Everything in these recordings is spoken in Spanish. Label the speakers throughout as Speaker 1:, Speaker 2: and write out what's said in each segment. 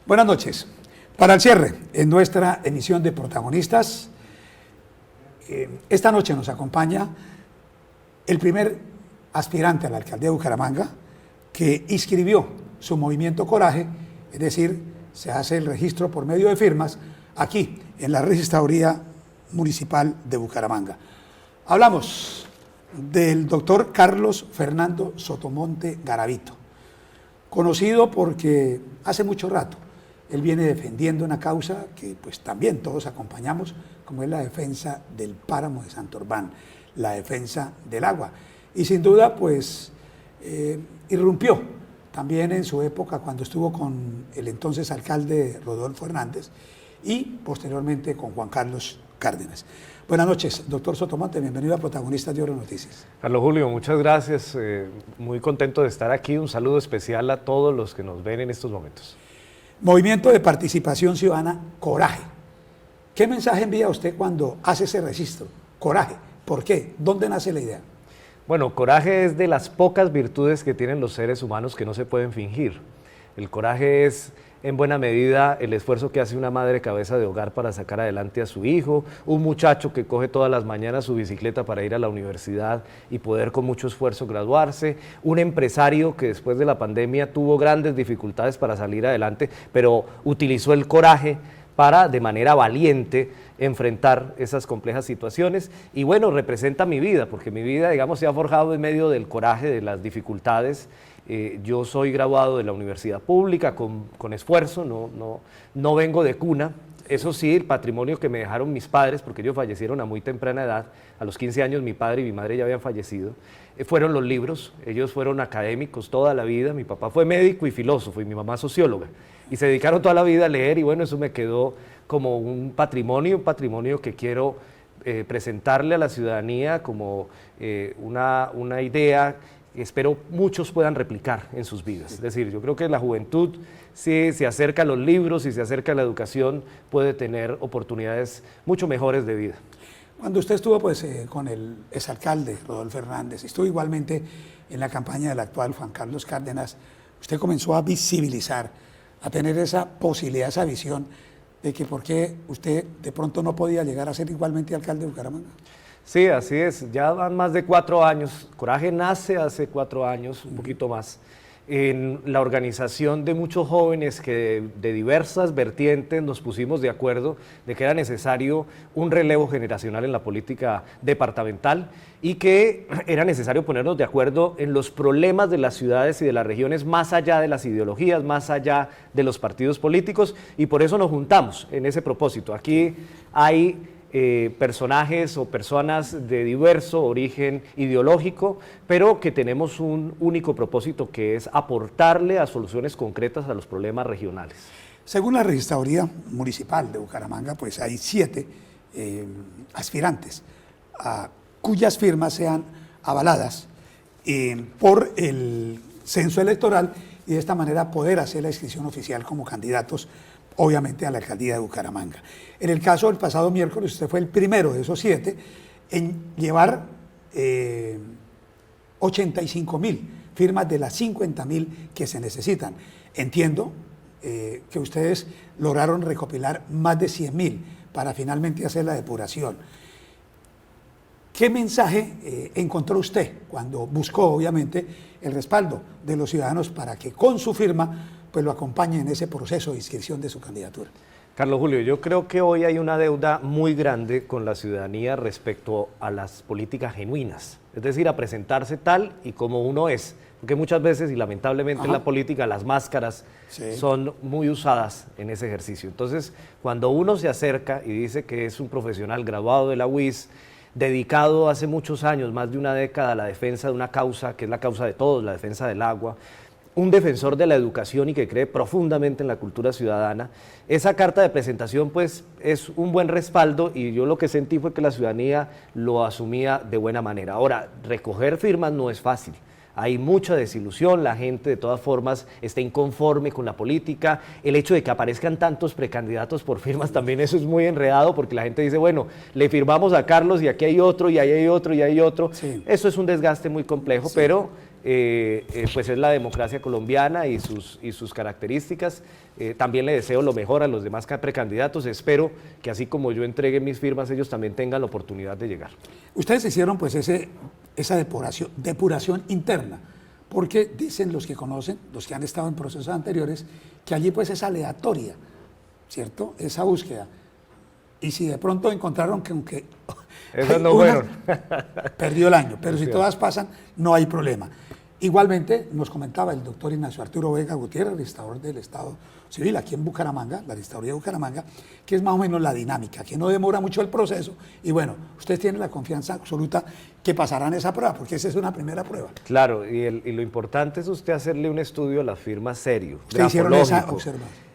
Speaker 1: Buenas noches. Para el cierre, en nuestra emisión de protagonistas, esta noche nos acompaña el primer aspirante a la alcaldía de Bucaramanga que inscribió su movimiento Coraje, es decir, se hace el registro por medio de firmas aquí en la Registraduría Municipal de Bucaramanga. Hablamos del doctor Carlos Fernando Sotomonte Garavito, conocido porque hace mucho rato él viene defendiendo una causa que pues también todos acompañamos, como es la defensa del páramo de Santurbán, la defensa del agua. Y sin duda pues irrumpió también en su época cuando estuvo con el entonces alcalde Rodolfo Hernández y posteriormente con Juan Carlos Cárdenas. Buenas noches, doctor Sotomonte, bienvenido a Protagonistas de Oro Noticias.
Speaker 2: Carlos Julio, muchas gracias, muy contento de estar aquí, un saludo especial a todos los que nos ven en estos momentos.
Speaker 1: Movimiento de Participación Ciudadana, Coraje. ¿Qué mensaje envía usted cuando hace ese registro? Coraje, ¿por qué? ¿Dónde nace la idea?
Speaker 2: Bueno, coraje es de las pocas virtudes que tienen los seres humanos que no se pueden fingir. El coraje es, en buena medida, el esfuerzo que hace una madre cabeza de hogar para sacar adelante a su hijo, un muchacho que coge todas las mañanas su bicicleta para ir a la universidad y poder con mucho esfuerzo graduarse, un empresario que después de la pandemia tuvo grandes dificultades para salir adelante, pero utilizó el coraje para, de manera valiente, enfrentar esas complejas situaciones. Y bueno, representa mi vida, porque mi vida, digamos, se ha forjado en medio del coraje, de las dificultades. Yo soy graduado de la universidad pública con esfuerzo, no vengo de cuna. Eso sí, el patrimonio que me dejaron mis padres, porque ellos fallecieron a muy temprana edad, a los 15 años mi padre y mi madre ya habían fallecido, fueron los libros. Ellos fueron académicos toda la vida, mi papá fue médico y filósofo y mi mamá socióloga, y se dedicaron toda la vida a leer, y bueno, eso me quedó como un patrimonio que quiero presentarle a la ciudadanía como una idea que espero muchos puedan replicar en sus vidas. Es decir, yo creo que la juventud, si se acerca a los libros, si se acerca a la educación, puede tener oportunidades mucho mejores de vida.
Speaker 1: Cuando usted estuvo pues, con el exalcalde Rodolfo Hernández, estuvo igualmente en la campaña del actual Juan Carlos Cárdenas, usted comenzó a visibilizar, a tener esa posibilidad, esa visión de que por qué usted de pronto no podía llegar a ser igualmente alcalde de Bucaramanga.
Speaker 2: Sí, así es, ya van más de 4 años, Coraje nace hace 4 años, un poquito más, en la organización de muchos jóvenes que de diversas vertientes nos pusimos de acuerdo de que era necesario un relevo generacional en la política departamental y que era necesario ponernos de acuerdo en los problemas de las ciudades y de las regiones más allá de las ideologías, más allá de los partidos políticos, y por eso nos juntamos en ese propósito. Aquí hay personajes o personas de diverso origen ideológico, pero que tenemos un único propósito, que es aportarle a soluciones concretas a los problemas regionales.
Speaker 1: Según la Registraduría Municipal de Bucaramanga, pues hay 7 aspirantes cuyas firmas sean avaladas por el censo electoral y de esta manera poder hacer la inscripción oficial como candidatos obviamente a la alcaldía de Bucaramanga. En el caso del pasado miércoles, usted fue el primero de esos 7 en llevar 85.000 firmas de las 50.000 que se necesitan. Entiendo que ustedes lograron recopilar más de 100.000 para finalmente hacer la depuración. ¿Qué mensaje encontró usted cuando buscó, obviamente, el respaldo de los ciudadanos para que con su firma pues lo acompañe en ese proceso de inscripción de su candidatura?
Speaker 2: Carlos Julio, yo creo que hoy hay una deuda muy grande con la ciudadanía respecto a las políticas genuinas, es decir, a presentarse tal y como uno es, porque muchas veces y lamentablemente en la política las máscaras son muy usadas en ese ejercicio. Entonces, cuando uno se acerca y dice que es un profesional graduado de la UIS, dedicado hace muchos años, más de una década, a la defensa de una causa que es la causa de todos, la defensa del agua, un defensor de la educación y que cree profundamente en la cultura ciudadana, esa carta de presentación pues es un buen respaldo, y yo lo que sentí fue que la ciudadanía lo asumía de buena manera. Ahora, recoger firmas no es fácil. Hay mucha desilusión, la gente de todas formas está inconforme con la política, el hecho de que aparezcan tantos precandidatos por firmas también eso es muy enredado, porque la gente dice, bueno, le firmamos a Carlos y aquí hay otro, y ahí hay otro, y ahí hay otro. Eso es un desgaste muy complejo, pero pues es la democracia colombiana y sus características. También le deseo lo mejor a los demás precandidatos. Espero que así como yo entregue mis firmas, ellos también tengan la oportunidad de llegar.
Speaker 1: Ustedes hicieron pues esa depuración interna, porque dicen los que conocen, los que han estado en procesos anteriores, que allí pues es aleatoria, ¿cierto? Esa búsqueda. Y si de pronto encontraron que aunque
Speaker 2: esas no fueron,
Speaker 1: perdió el año, pero si todas pasan, no hay problema. Igualmente, nos comentaba el doctor Ignacio Arturo Vega Gutiérrez, registrador del Estado Civil aquí en Bucaramanga, la registraduría de Bucaramanga, que es más o menos la dinámica, que no demora mucho el proceso. Y bueno, usted tiene la confianza absoluta que pasarán esa prueba, porque esa es una primera prueba.
Speaker 2: Claro, y lo importante es usted hacerle un estudio a las firmas serio,
Speaker 1: ¿Usted hicieron esa observación?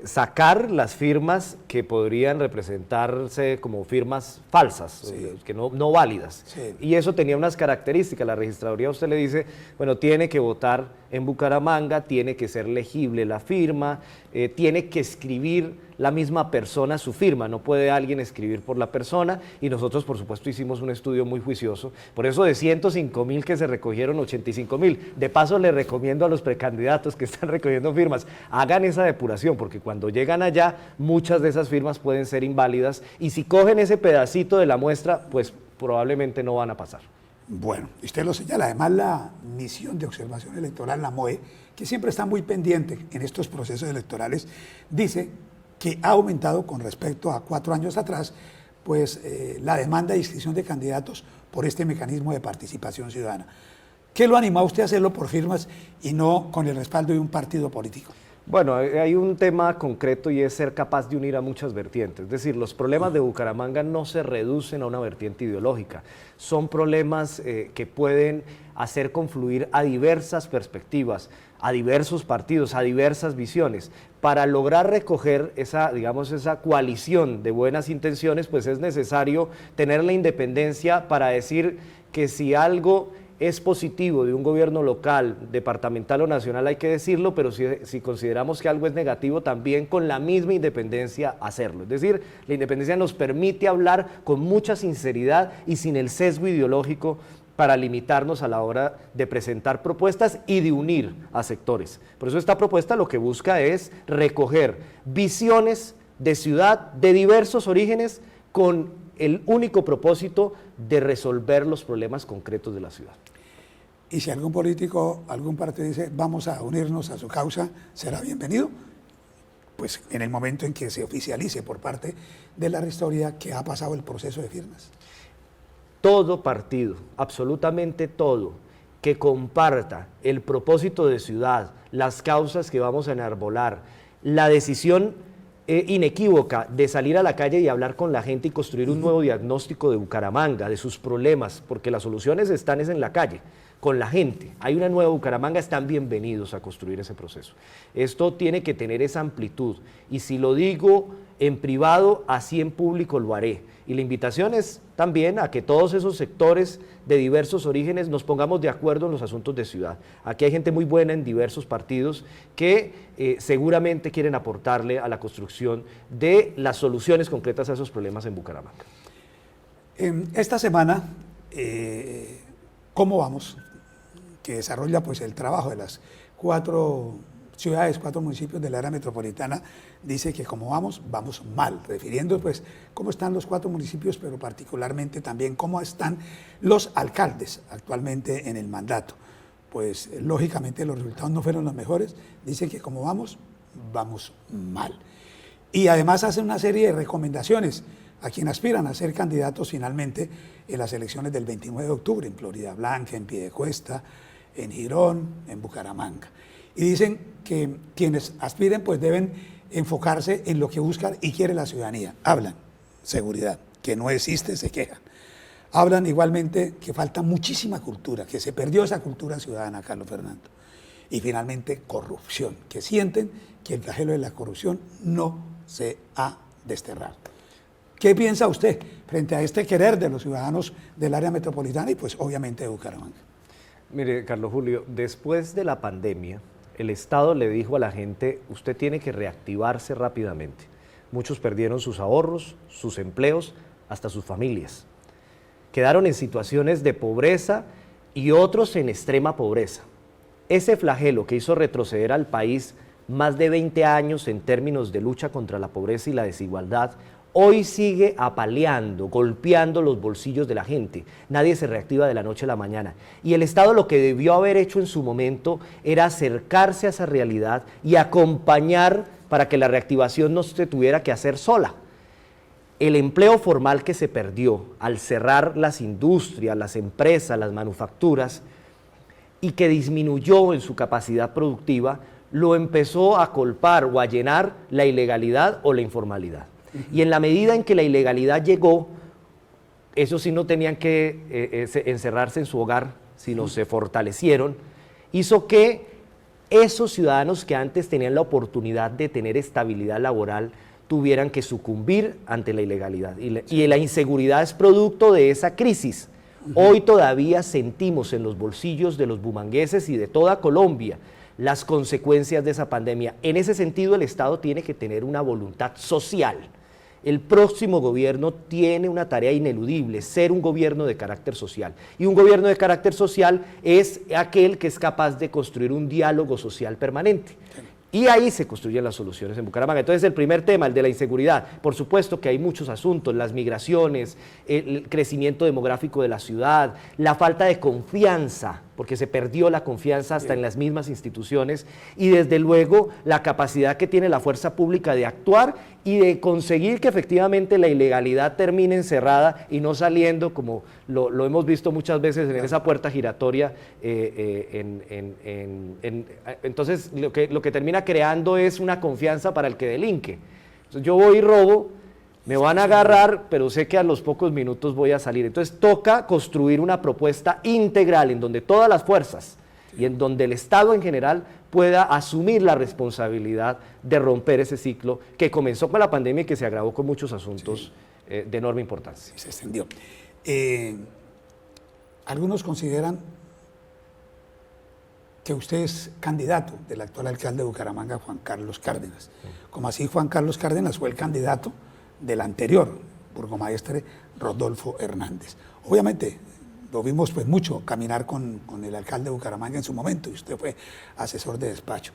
Speaker 2: Sacar las firmas que podrían representarse como firmas falsas, sí, que no válidas. Sí. Y eso tenía unas características. La registraduría a usted le dice, bueno, tiene que votar en Bucaramanga, tiene que ser legible la firma, tiene que escribir la misma persona su firma, no puede alguien escribir por la persona, y nosotros por supuesto hicimos un estudio muy juicioso. Por eso de 105.000 que se recogieron, 85.000. De paso le recomiendo a los precandidatos que están recogiendo firmas, hagan esa depuración, porque cuando llegan allá muchas de esas firmas pueden ser inválidas, y si cogen ese pedacito de la muestra, pues probablemente no van a pasar.
Speaker 1: Bueno, usted lo señala. Además, la misión de observación electoral, la MOE, que siempre está muy pendiente en estos procesos electorales, dice que ha aumentado con respecto a 4 años atrás, pues la demanda de inscripción de candidatos por este mecanismo de participación ciudadana. ¿Qué lo animó a usted a hacerlo por firmas y no con el respaldo de un partido político?
Speaker 2: Bueno, hay un tema concreto y es ser capaz de unir a muchas vertientes. Es decir, los problemas de Bucaramanga no se reducen a una vertiente ideológica. Son problemas que pueden hacer confluir a diversas perspectivas, a diversos partidos, a diversas visiones. Para lograr recoger esa coalición de buenas intenciones, pues es necesario tener la independencia para decir que si algo es positivo de un gobierno local, departamental o nacional, hay que decirlo, pero si consideramos que algo es negativo, también con la misma independencia hacerlo. Es decir, la independencia nos permite hablar con mucha sinceridad y sin el sesgo ideológico para limitarnos a la hora de presentar propuestas y de unir a sectores. Por eso esta propuesta lo que busca es recoger visiones de ciudad de diversos orígenes con el único propósito de resolver los problemas concretos de la ciudad.
Speaker 1: Y si algún político, algún partido dice vamos a unirnos a su causa, será bienvenido, pues en el momento en que se oficialice por parte de la registraduría que ha pasado el proceso de firmas.
Speaker 2: Todo partido, absolutamente todo, que comparta el propósito de ciudad, las causas que vamos a enarbolar, la decisión inequívoca de salir a la calle y hablar con la gente y construir un nuevo diagnóstico de Bucaramanga, de sus problemas, porque las soluciones están en la calle, con la gente. Hay una nueva Bucaramanga, están bienvenidos a construir ese proceso. Esto tiene que tener esa amplitud, y si lo digo en privado, así en público lo haré. Y la invitación es también a que todos esos sectores de diversos orígenes nos pongamos de acuerdo en los asuntos de ciudad. Aquí hay gente muy buena en diversos partidos que seguramente quieren aportarle a la construcción de las soluciones concretas a esos problemas en Bucaramanga.
Speaker 1: Esta semana, ¿cómo vamos? Que desarrolla pues el trabajo de las 4 ciudades, 4 municipios del área metropolitana, dice que como vamos mal, refiriendo pues cómo están los 4 municipios, pero particularmente también cómo están los alcaldes actualmente en el mandato. Pues lógicamente los resultados no fueron los mejores, dice que como vamos mal. Y además hace una serie de recomendaciones a quienes aspiran a ser candidatos finalmente en las elecciones del 29 de octubre, en Florida Blanca, en Piedecuesta, en Girón, en Bucaramanga. Y dicen que quienes aspiren pues deben enfocarse en lo que busca y quiere la ciudadanía. Hablan seguridad, que no existe, se quejan. Hablan igualmente que falta muchísima cultura, que se perdió esa cultura ciudadana, Carlos Fernando. Y finalmente corrupción, que sienten que el flagelo de la corrupción no se ha desterrado. ¿Qué piensa usted frente a este querer de los ciudadanos del área metropolitana y pues obviamente de Bucaramanga?
Speaker 2: Mire, Carlos Julio, después de la pandemia, el Estado le dijo a la gente, usted tiene que reactivarse rápidamente. Muchos perdieron sus ahorros, sus empleos, hasta sus familias. Quedaron en situaciones de pobreza y otros en extrema pobreza. Ese flagelo que hizo retroceder al país más de 20 años en términos de lucha contra la pobreza y la desigualdad, hoy sigue apaleando, golpeando los bolsillos de la gente. Nadie se reactiva de la noche a la mañana. Y el Estado lo que debió haber hecho en su momento era acercarse a esa realidad y acompañar para que la reactivación no se tuviera que hacer sola. El empleo formal que se perdió al cerrar las industrias, las empresas, las manufacturas, y que disminuyó en su capacidad productiva, lo empezó a colpar o a llenar la ilegalidad o la informalidad. Y en la medida en que la ilegalidad llegó, esos sí no tenían que encerrarse en su hogar, sino se fortalecieron, hizo que esos ciudadanos que antes tenían la oportunidad de tener estabilidad laboral tuvieran que sucumbir ante la ilegalidad. Y la inseguridad es producto de esa crisis. Hoy todavía sentimos en los bolsillos de los bumangueses y de toda Colombia las consecuencias de esa pandemia. En ese sentido, el Estado tiene que tener una voluntad social. El próximo gobierno tiene una tarea ineludible, ser un gobierno de carácter social. Y un gobierno de carácter social es aquel que es capaz de construir un diálogo social permanente. Y ahí se construyen las soluciones en Bucaramanga. Entonces, el primer tema, el de la inseguridad. Por supuesto que hay muchos asuntos, las migraciones, el crecimiento demográfico de la ciudad, la falta de confianza, porque se perdió la confianza hasta en las mismas instituciones, y desde luego la capacidad que tiene la fuerza pública de actuar y de conseguir que efectivamente la ilegalidad termine encerrada y no saliendo, como lo hemos visto muchas veces en esa puerta giratoria. Entonces lo que termina creando es una confianza para el que delinque. Entonces, yo voy y robo, me van a agarrar, pero sé que a los pocos minutos voy a salir. Entonces toca construir una propuesta integral en donde todas las fuerzas y en donde el Estado en general pueda asumir la responsabilidad de romper ese ciclo que comenzó con la pandemia y que se agravó con muchos asuntos de enorme importancia.
Speaker 1: Se extendió. Algunos consideran que usted es candidato del actual alcalde de Bucaramanga, Juan Carlos Cárdenas. Como así Juan Carlos Cárdenas fue el candidato del anterior burgomaestre Rodolfo Hernández. Obviamente lo vimos pues mucho caminar con el alcalde de Bucaramanga en su momento, y usted fue asesor de despacho.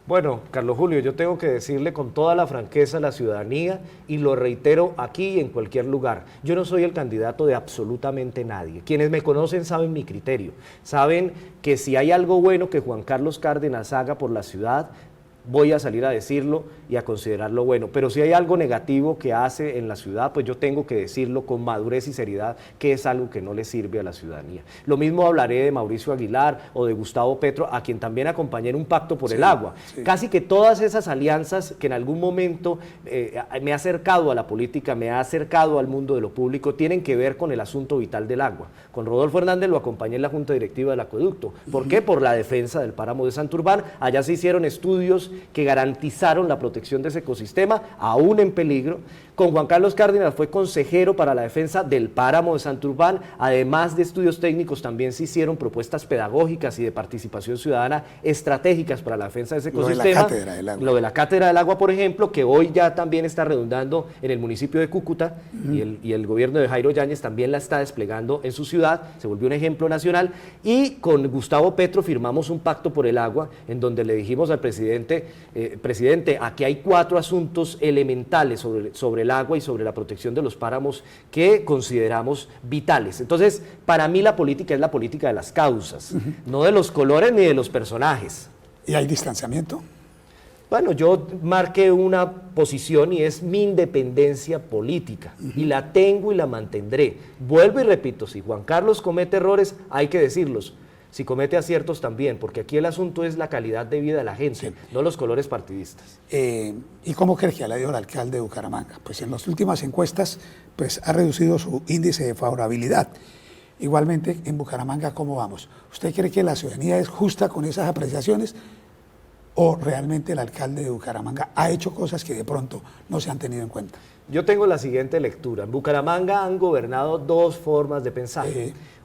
Speaker 2: Bueno, Carlos Julio, yo tengo que decirle con toda la franqueza a la ciudadanía, y lo reitero aquí y en cualquier lugar, yo no soy el candidato de absolutamente nadie. Quienes me conocen saben mi criterio, saben que si hay algo bueno que Juan Carlos Cárdenas haga por la ciudad, voy a salir a decirlo y a considerarlo bueno, pero si hay algo negativo que hace en la ciudad, pues yo tengo que decirlo con madurez y seriedad, que es algo que no le sirve a la ciudadanía. Lo mismo hablaré de Mauricio Aguilar o de Gustavo Petro, a quien también acompañé en un pacto por el agua. Casi que todas esas alianzas que en algún momento me ha acercado a la política, me ha acercado al mundo de lo público, tienen que ver con el asunto vital del agua. Con Rodolfo Hernández lo acompañé en la Junta Directiva del Acueducto. ¿Por qué? Por la defensa del páramo de Santurbán. Allá se hicieron estudios que garantizaron la protección de ese ecosistema, aún en peligro. Con Juan Carlos Cárdenas fue consejero para la defensa del páramo de Santurbán. Además de estudios técnicos, también se hicieron propuestas pedagógicas y de participación ciudadana estratégicas para la defensa de ese ecosistema.
Speaker 1: Lo de la Cátedra del Agua.
Speaker 2: Lo de la Cátedra del Agua, por ejemplo, que hoy ya también está redundando en el municipio de Cúcuta, y el gobierno de Jairo Yáñez también la está desplegando en su ciudad, se volvió un ejemplo nacional. Y con Gustavo Petro firmamos un pacto por el agua, en donde le dijimos al presidente, presidente, aquí hay 4 asuntos elementales sobre el agua y sobre la protección de los páramos que consideramos vitales. Entonces, para mí la política es la política de las causas, no de los colores ni de los personajes.
Speaker 1: ¿Y hay distanciamiento?
Speaker 2: Bueno, yo marqué una posición y es mi independencia política, y la tengo y la mantendré. Vuelvo y repito, si Juan Carlos comete errores, hay que decirlos. Si comete aciertos también, porque aquí el asunto es la calidad de vida de la gente, no los colores partidistas.
Speaker 1: ¿Y cómo cree que le ha ido al alcalde de Bucaramanga? Pues en las últimas encuestas pues, ha reducido su índice de favorabilidad. Igualmente, en Bucaramanga, ¿cómo vamos? ¿Usted cree que la ciudadanía es justa con esas apreciaciones, o realmente el alcalde de Bucaramanga ha hecho cosas que de pronto no se han tenido en cuenta?
Speaker 2: Yo tengo la siguiente lectura. En Bucaramanga han gobernado 2 formas de pensar.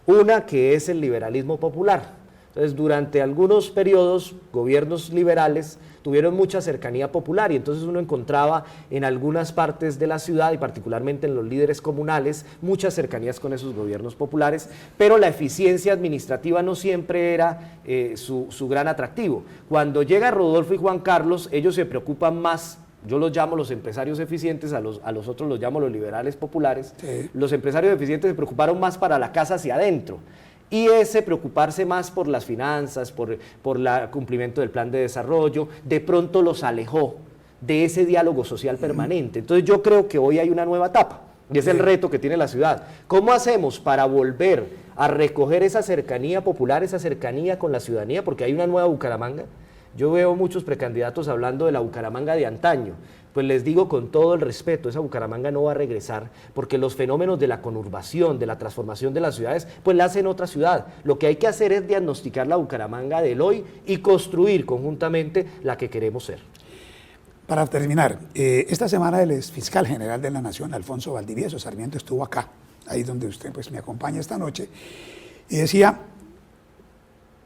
Speaker 2: Una que es el liberalismo popular, Entonces, durante algunos periodos, gobiernos liberales tuvieron mucha cercanía popular y entonces uno encontraba en algunas partes de la ciudad y particularmente en los líderes comunales muchas cercanías con esos gobiernos populares, pero la eficiencia administrativa no siempre era su gran atractivo. Cuando llega Rodolfo y Juan Carlos, ellos se preocupan más. Yo los llamo los empresarios eficientes, a los otros los llamo los liberales populares. Sí. Los empresarios eficientes se preocuparon más para la casa hacia adentro. Y ese preocuparse más por las finanzas, por el cumplimiento del plan de desarrollo, de pronto los alejó de ese diálogo social permanente. Entonces yo creo que hoy hay una nueva etapa, y es el reto que tiene la ciudad. ¿Cómo hacemos para volver a recoger esa cercanía popular, esa cercanía con la ciudadanía? Porque hay una nueva Bucaramanga. Yo veo muchos precandidatos hablando de la Bucaramanga de antaño. Pues les digo con todo el respeto, esa Bucaramanga no va a regresar porque los fenómenos de la conurbación, de la transformación de las ciudades, pues la hacen otra ciudad. Lo que hay que hacer es diagnosticar la Bucaramanga del hoy y construir conjuntamente la que queremos ser.
Speaker 1: Para terminar, esta semana el exfiscal general de la Nación, Alfonso Valdivieso Sarmiento, estuvo acá, ahí donde usted pues, me acompaña esta noche, y decía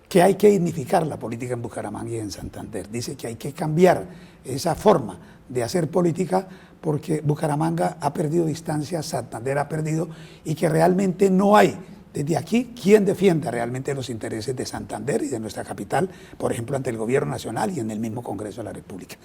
Speaker 1: que hay que dignificar la política en Bucaramanga y en Santander. Dice que hay que cambiar esa forma de hacer política porque Bucaramanga ha perdido distancia, Santander ha perdido, y que realmente no hay desde aquí quien defienda realmente los intereses de Santander y de nuestra capital, por ejemplo, ante el gobierno nacional y en el mismo Congreso de la República.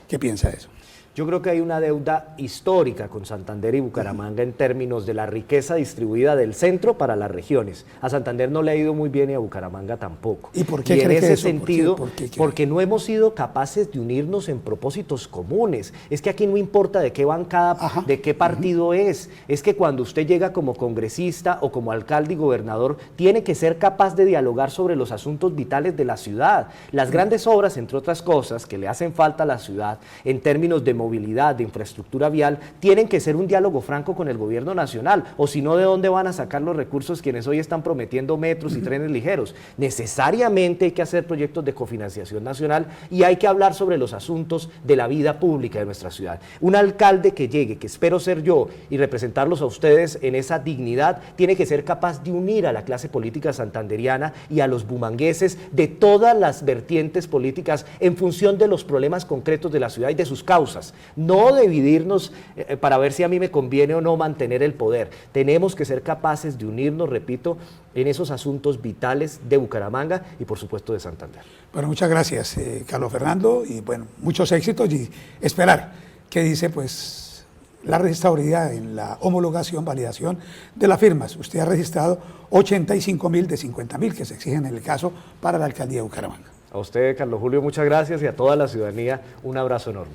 Speaker 1: ¿Qué piensa de eso?
Speaker 2: Yo creo que hay una deuda histórica con Santander y Bucaramanga en términos de la riqueza distribuida del centro para las regiones. A Santander no le ha ido muy bien y a Bucaramanga tampoco.
Speaker 1: ¿Y por qué
Speaker 2: y en ese
Speaker 1: eso?
Speaker 2: sentido,
Speaker 1: ¿Por qué?
Speaker 2: Porque no hemos sido capaces de unirnos en propósitos comunes. Es que aquí no importa de qué bancada, de qué partido es que cuando usted llega como congresista o como alcalde y gobernador, tiene que ser capaz de dialogar sobre los asuntos vitales de la ciudad. Las grandes obras, entre otras cosas, que le hacen falta a la ciudad en términos de movilidad, de infraestructura vial, tienen que ser un diálogo franco con el gobierno nacional, o si no, ¿de dónde van a sacar los recursos quienes hoy están prometiendo metros y trenes ligeros? Necesariamente hay que hacer proyectos de cofinanciación nacional y hay que hablar sobre los asuntos de la vida pública de nuestra ciudad. Un alcalde que llegue, que espero ser yo, y representarlos a ustedes en esa dignidad, tiene que ser capaz de unir a la clase política santanderiana y a los bumangueses de todas las vertientes políticas en función de los problemas concretos de la ciudad y de sus causas. No dividirnos para ver si a mí me conviene o no mantener el poder. Tenemos que ser capaces de unirnos, repito, en esos asuntos vitales de Bucaramanga y por supuesto de Santander.
Speaker 1: Bueno, muchas gracias, Carlos Fernando, y bueno, muchos éxitos y esperar qué dice pues la registraduría en la homologación, validación de las firmas. Usted ha registrado 85.000 de 50.000 que se exigen en el caso para la alcaldía de Bucaramanga.
Speaker 2: A usted, Carlos Julio, muchas gracias y a toda la ciudadanía un abrazo enorme.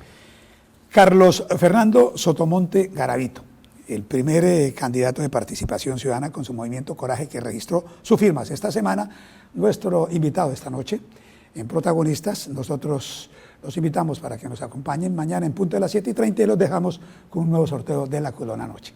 Speaker 1: Carlos Fernando Sotomonte Garavito, el primer candidato de Participación Ciudadana con su movimiento Coraje que registró sus firmas esta semana, nuestro invitado esta noche en Protagonistas. Nosotros los invitamos para que nos acompañen mañana en punto de las 7:30 y los dejamos con un nuevo sorteo de la Culona Noche.